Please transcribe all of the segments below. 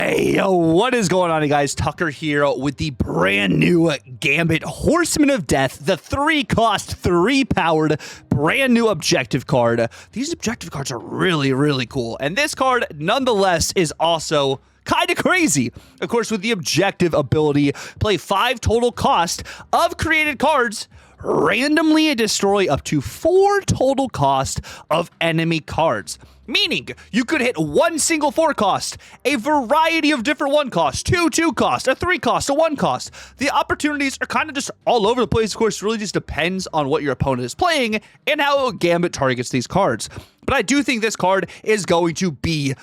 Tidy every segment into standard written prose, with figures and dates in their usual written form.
Hey, what is going on, you guys? Tucker here with the brand new Gambit Horseman of Death, the 3-cost, 3-powered, brand new objective card. These objective cards are really, really cool. And this card, nonetheless, is also kind of crazy. Of course, with the objective ability, play 5 total cost of created cards, randomly destroy up to 4 total cost of enemy cards. Meaning, you could hit 1 single 4 cost, a variety of different 1 cost, 2 cost, a 3 cost, a 1 cost. The opportunities are kind of just all over the place. Of course, it really just depends on what your opponent is playing and how Gambit targets these cards. But I do think this card is going to be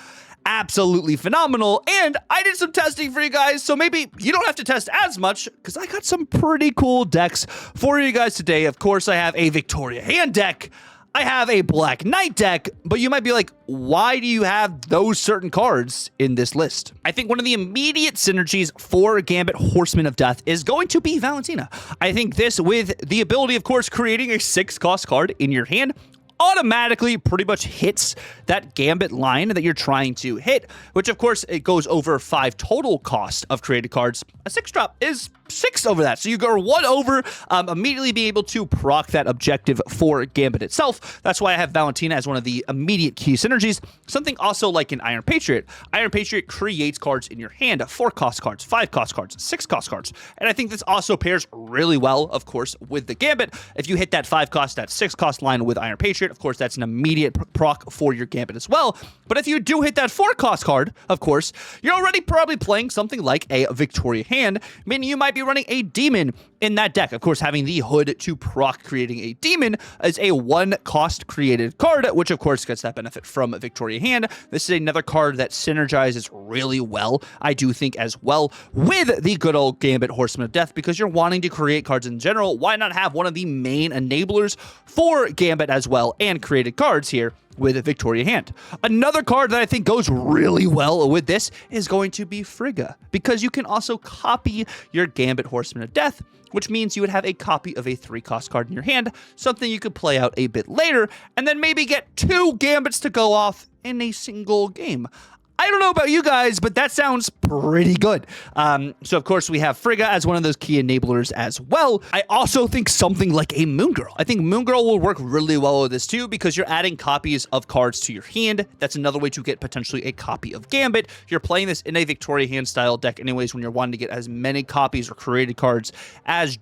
absolutely phenomenal, and I did some testing for you guys, so maybe you don't have to test as much, because I got some pretty cool decks for you guys today. Of course, I have a Victoria Hand deck, I have a Black Knight deck, but you might be like, why do you have those certain cards in this list? I think one of the immediate synergies for Gambit Horseman of Death is going to be Valentina. I think this, with the ability, of course, creating a 6-cost card in your hand, automatically pretty much hits that Gambit line that you're trying to hit, which of course it goes over 5 total cost of created cards. A 6-drop is 6 over that, so you go 1 over, immediately be able to proc that objective for Gambit itself. That's why I have Valentina as one of the immediate key synergies. Something also like in Iron Patriot. Iron Patriot creates cards in your hand, 4-cost cards, 5-cost cards, 6-cost cards, and I think this also pairs really well, of course, with the Gambit. If you hit that 5-cost, that 6-cost line with Iron Patriot, of course, that's an immediate proc for your Gambit as well. But if you do hit that 4-cost card, of course, you're already probably playing something like a Victoria Hand, meaning you might be running a demon in that deck. Of course, having the hood to proc creating a demon is a 1-cost created card, which of course gets that benefit from Victoria Hand. This is another card that synergizes really well, I do think, as well with the good old Gambit Horseman of Death, because you're wanting to create cards in general. Why not have one of the main enablers for Gambit as well and created cards here with a Victoria Hand? Another card that I think goes really well with this is going to be Frigga, because you can also copy your Gambit Horseman of Death, which means you would have a copy of a 3-cost card in your hand, something you could play out a bit later, and then maybe get 2 Gambits to go off in a single game. I don't know about you guys, but that sounds pretty good. So, of course, we have Frigga as one of those key enablers as well. I also think something like a Moon Girl. I think Moon Girl will work really well with this too, because you're adding copies of cards to your hand. That's another way to get potentially a copy of Gambit. You're playing this in a Victoria Hand style deck anyways, when you're wanting to get as many copies or created cards as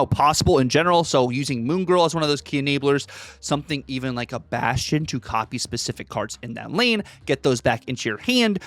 possible in general. So using Moon Girl as one of those key enablers, something even like a Bastion to copy specific cards in that lane, get those back into your hand.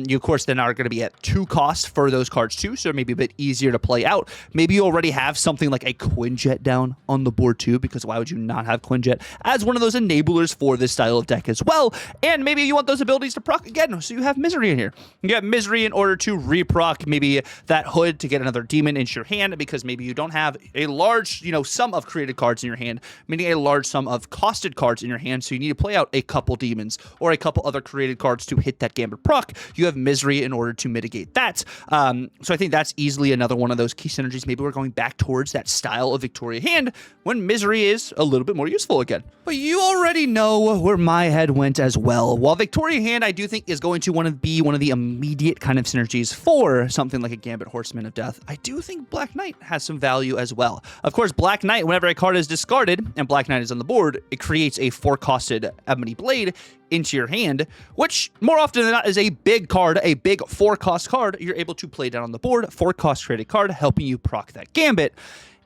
You, of course, then are going to be at 2 costs for those cards too, so maybe a bit easier to play out. Maybe you already have something like a Quinjet down on the board too, because why would you not have Quinjet as one of those enablers for this style of deck as well? And maybe you want those abilities to proc again, so you have Misery in here. You have Misery in order to reproc maybe that hood to get another demon into your hand, because maybe you don't have a large, sum of created cards in your hand, meaning a large sum of costed cards in your hand, so you need to play out a couple demons or a couple other created cards to hit that Gambit proc. You have Misery in order to mitigate that. So I think that's easily another one of those key synergies. Maybe we're going back towards that style of Victoria Hand when Misery is a little bit more useful again. But you already know where my head went as well. While Victoria Hand, I do think, is going to be one of the immediate kind of synergies for something like a Gambit Horseman of Death, I do think Black Knight has some value as well. Of course, Black Knight, whenever a card is discarded and Black Knight is on the board, it creates a 4-costed Ebony Blade into your hand, which more often than not is a big card, a big 4-cost card you're able to play down on the board, 4-cost created card, helping you proc that Gambit.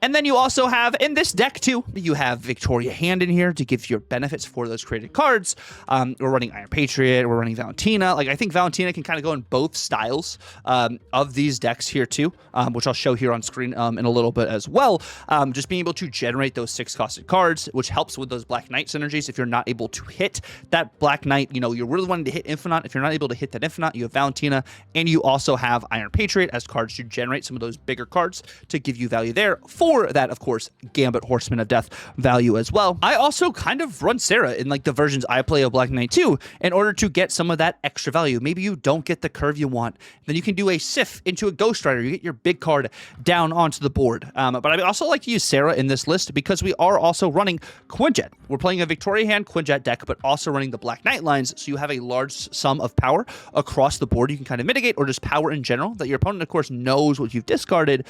And then you also have, in this deck too, you have Victoria Hand in here to give your benefits for those created cards. We're running Iron Patriot, we're running Valentina. Like, I think Valentina can kind of go in both styles of these decks here too, which I'll show here on screen in a little bit as well. Just being able to generate those 6-costed cards, which helps with those Black Knight synergies. If you're not able to hit that Black Knight, you're really wanting to hit Infinite. If you're not able to hit that Infinite, you have Valentina, and you also have Iron Patriot as cards to generate some of those bigger cards to give you value there for for that, of course, Gambit Horseman of Death value as well. I also kind of run Sarah in like the versions I play of Black Knight 2 in order to get some of that extra value. Maybe you don't get the curve you want, then you can do a Sif into a Ghost Rider. You get your big card down onto the board. But I also like to use Sarah in this list because we are also running Quinjet. We're playing a Victoria Hand Quinjet deck, but also running the Black Knight lines, so you have a large sum of power across the board you can kind of mitigate, or just power in general that your opponent, of course, knows what you've discarded,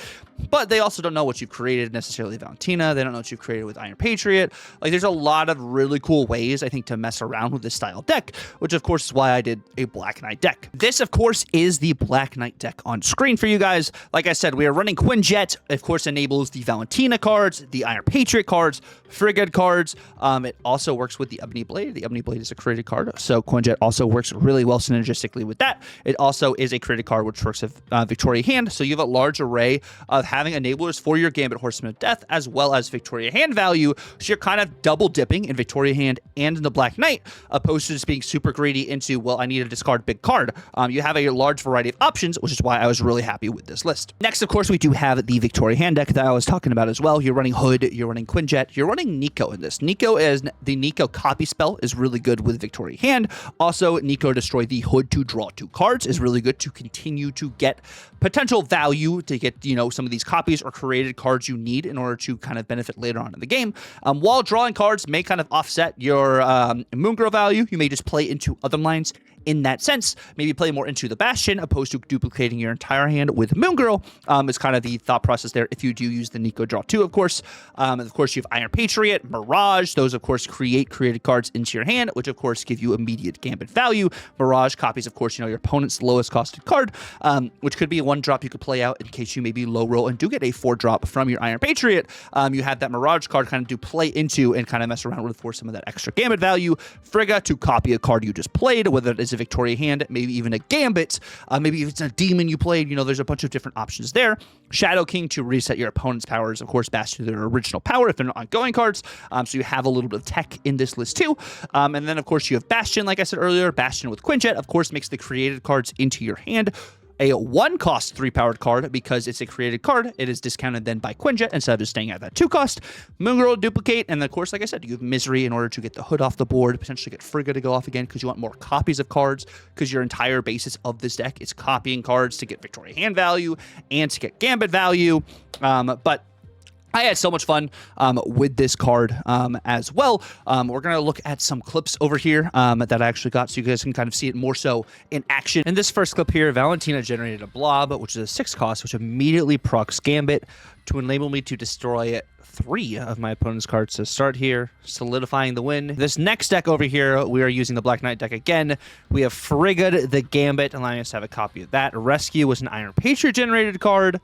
but they also don't know what you've created necessarily Valentina. They don't know what you've created with Iron Patriot. Like, there's a lot of really cool ways, I think, to mess around with this style deck, which, of course, is why I did a Black Knight deck. This, of course, is the Black Knight deck on screen for you guys. Like I said, we are running Quinjet. Of course, enables the Valentina cards, the Iron Patriot cards, Frigate cards. It also works with the Ebony Blade. The Ebony Blade is a created card, so Quinjet also works really well synergistically with that. It also is a created card which works with Victoria Hand, so you have a large array of having enablers for your Gambit Horseman of Death as well as Victoria Hand value, so you're kind of double dipping in Victoria Hand and in the Black Knight, opposed to just being super greedy into, well, I need to discard big card. You have a large variety of options, which is why I was really happy with this list. Next, of course, we do have the Victoria Hand deck that I was talking about as well. You're running Hood, you're running Quinjet, you're running Nico in this. Nico is the Nico copy spell is really good with Victoria Hand. Also, Nico destroy the Hood to draw 2 cards is really good to continue to get potential value to get, you know, some of these copies or created cards you need in order to kind of benefit later on in the game. While drawing cards may kind of offset your Moon Girl value, you may just play into other lines. In that sense, maybe play more into the Bastion opposed to duplicating your entire hand with Moon Girl is kind of the thought process there if you do use the Nico draw 2, of course. Of course, you have Iron Patriot, Mirage. Those, of course, create created cards into your hand, which, of course, give you immediate Gambit value. Mirage copies, of course, you know, your opponent's lowest costed card, which could be a 1-drop you could play out in case you maybe low roll and do get a 4-drop from your Iron Patriot. You have that Mirage card kind of do play into and kind of mess around with for some of that extra Gambit value. Frigga to copy a card you just played, whether it is a Victoria Hand, maybe even a Gambit, maybe if it's a demon you played, you know, there's a bunch of different options there. Shadow King to reset your opponent's powers, of course, back to their original power if they're not ongoing cards, so you have a little bit of tech in this list too. And then, of course, you have Bastion, like I said earlier. Bastion with Quinjet, of course, makes the created cards into your hand a 1-cost 3-powered card because it's a created card. It is discounted then by Quinjet instead of just staying at that 2-cost. Moon Girl duplicate, and then, of course, like I said, you have Misery in order to get the Hood off the board, potentially get Frigga to go off again because you want more copies of cards, because your entire basis of this deck is copying cards to get Victoria Hand value and to get Gambit value. But I had so much fun with this card as well. We're going to look at some clips over here that I actually got so you guys can kind of see it more so in action. In this first clip here, Valentina generated a blob, which is a 6-cost, which immediately procs Gambit to enable me to destroy 3 of my opponent's cards to start here, solidifying the win. This next deck over here, we are using the Black Knight deck again. We have Frigga the Gambit, allowing us to have a copy of that. Rescue was an Iron Patriot generated card.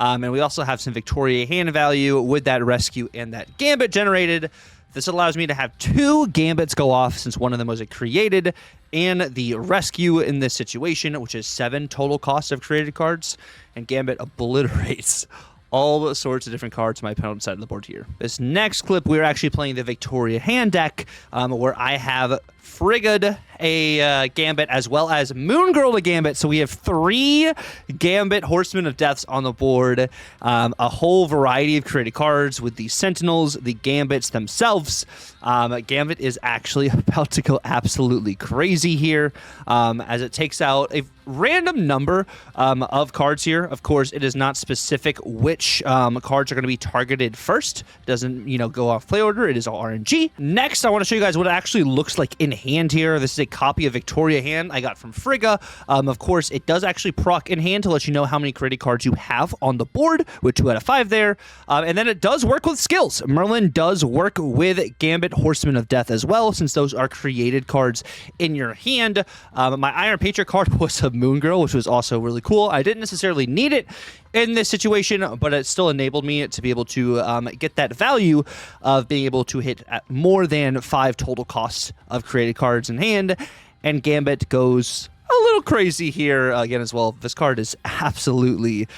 And we also have some Victoria Hand value with that Rescue and that Gambit generated. This allows me to have 2 Gambits go off since one of them was a created, and the Rescue in this situation, which is 7 total cost of created cards, and Gambit obliterates all sorts of different cards on my opponent's side of the board here. This next clip, we're actually playing the Victoria Hand deck, where I have Frigga a Gambit as well as Moon Girl a Gambit. So we have 3 Gambit Horsemen of Deaths on the board. A whole variety of created cards with the Sentinels, the Gambits themselves. Gambit is actually about to go absolutely crazy here as it takes out a random number of cards here. Of course, it is not specific which cards are going to be targeted first. It doesn't, you know, go off play order. It is all RNG. Next, I want to show you guys what it actually looks like in hand here. This is a copy of Victoria Hand I got from Frigga. Of course, it does actually proc in hand to let you know how many created cards you have on the board, with 2 out of 5 there. And then it does work with skills. Merlin does work with Gambit Horseman of Death as well, since those are created cards in your hand. My Iron Patriot card was a Moon Girl, which was also really cool. I didn't necessarily need it in this situation, but it still enabled me to be able to get that value of being able to hit at more than 5 total costs of created cards in hand. And Gambit goes a little crazy here again as well. This card is absolutely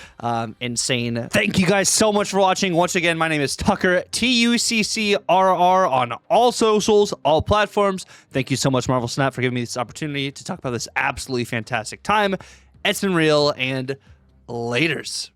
insane. Thank you guys so much for watching. Once again, my name is Tucker, TUCCRR on all socials, all platforms. Thank you so much, Marvel Snap, for giving me this opportunity to talk about this absolutely fantastic time. It's been real, and laters.